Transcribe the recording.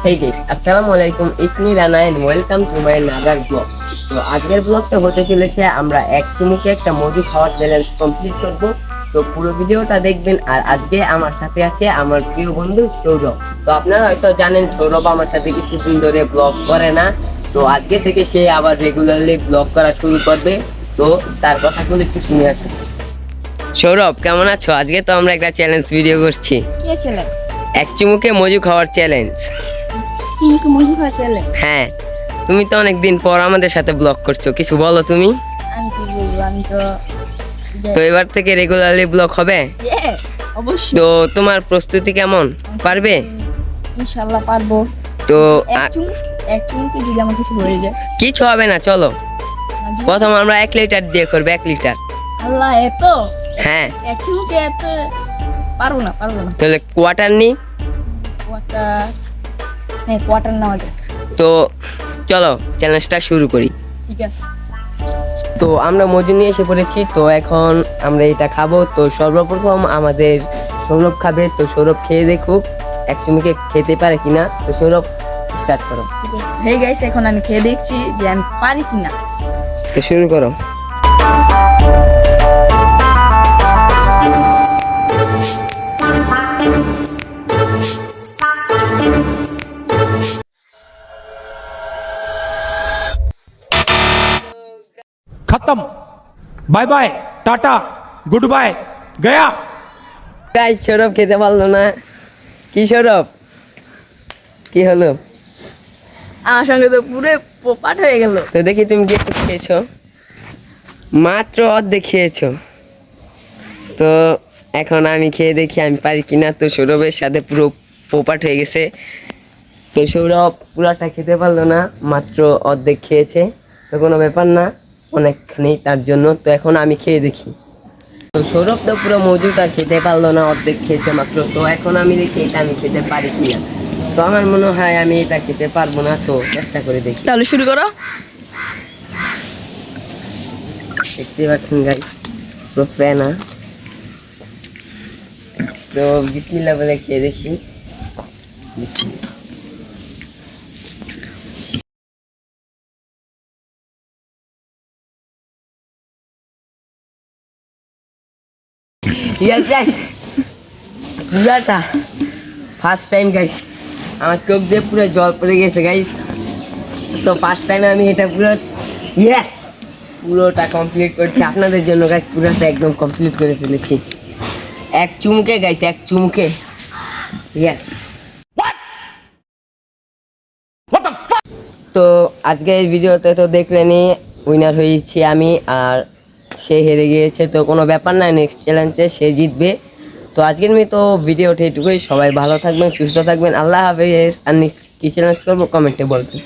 Hey guys, আসসালামু আলাইকুম, it's me Rana and welcome to my another vlog. তো আজকের ব্লগটা হতে চলেছে আমরা এক চুমুকে একটা মধু খাওয়ার চ্যালেঞ্জ কমপ্লিট করব। তো পুরো ভিডিওটা দেখবেন। আর আজকে আমার সাথে আছে আমার প্রিয় বন্ধু সৌরভ। তো আপনারা হয়তো জানেন সৌরভ আমার সাথে কিছুদিন ধরে ব্লগ করে না, তো আজকে থেকে সে আবার রেগুলারলি ব্লগ করা শুরু করবে। তো তার কথাগুলো একটু শুনে আসুন। সৌরভ, কেমন আছো? আজকে তো আমরা একটা চ্যালেঞ্জ ভিডিও করছি, কে চ্যালেঞ্জ? এক চুমুকে মধু খাওয়ার চ্যালেঞ্জ। চুমুকে মধু খাওয়ার চ্যালেঞ্জ? হ্যাঁ, তুমি তো অনেকদিন পর আমাদের সাথে ব্লগ করছো, কিছু বলো তুমি। আমি কি বলবো, আমি তো তো এবার থেকে রেগুলারলি ব্লগ হবে অবশ্যই। তো তোমার প্রস্তুতি কেমন? পারবে? ইনশাআল্লাহ পারবো। তো এক চুমুকে যদি আমার কিছু হয়ে যায়, কিছু হবে না, চলো প্রথম আমরা 1 লিটার দিয়ে করবো, 1 লিটার। আল্লাহ, এত হ্যাঁ, এক চুমুকে এত পারবো না। তাহলে কোয়ার্টার নি। কোয়ার্টার? হ্যাঁ, কোয়ার্টার নেওয়া যায়। তো চলো চ্যালেঞ্জটা শুরু করি। ঠিক আছে। তো আমরা মজু নিয়ে এসে পড়েছি, তো এখন আমরা এটা খাবো। তো সর্বপ্রথম আমাদের সৌরভ খাবে। তো সৌরভ খেয়ে দেখুক এক চুমুকে খেতে পারে কিনা। তো সৌরভ স্টার্ট করো। হে গাইস, এখন আমি খেয়ে দেখছি যে আমি পারি কিনা। তো শুরু করো। खत्म। Bye bye, tata, good bye, गया। গাইস, সৌরভ খেতে পারলো না। কি সৌরভ, কি হলো? আমার সঙ্গে তো পুরো পোপাট হয়ে গেল। তো দেখি তুমি কি খেয়েছো? মাত্র অর্ধেক খেয়েছো। তো এখন আমি খেয়ে দেখি আমি পারি কিনা। তো সৌরভের সাথে পুরো পোপাট হয়ে গেছে। তো সৌরভ পুরাটা খেতে পারলো না, মাত্র অর্ধেক খেয়েছে। তো কোনো ব্যাপার না, অনেকখানি তার জন্য। তো এখন আমি খেয়ে দেখি। তো সৌরভ তো পুরো মজুটা খেতে পারলো না, অর্ধেক খেয়েছে মাত্র। তো এখন আমি দেখি এটা আমি খেতে পারি কিনা। তো আমার মনে হয় আমি এটা খেতে পারবো না, তো চেষ্টা করে দেখি। তাহলে শুরু করো। দেখতে পাচ্ছেন গাইস, পুরো ফেনা। তো বিসমিল্লাহ বলে খেয়ে দেখি। বিসমিল্লাহ। Yes, guys. পুরাটা ফার্স্ট টাইম গাইস, আমার চোখ দিয়ে পুরো জল পড়ে গেছে গাইস। তো ফার্স্ট টাইমে আমি এটা পুরোটা কমপ্লিট করছি আপনাদের জন্য গাইস। পুরোটা একদম কমপ্লিট করে ফেলেছি এক চুমুকে গাইস, এক চুমুকে। ইয়েস। তো আজকের ভিডিওতে তো দেখলেনই উইনার হয়েছি আমি, আর সে হেরে গিয়েছে। তো কোনো ব্যাপার না, নেক্সট চ্যালেঞ্জে সে জিতবে। তো আজকের মতো ভিডিওটা এটুকুই। সবাই ভালো থাকবেন, সুস্থ থাকবেন। আল্লাহ হাফেজ। আর নেক্সট কী চ্যালেঞ্জ করবো কমেন্টে বলবেন।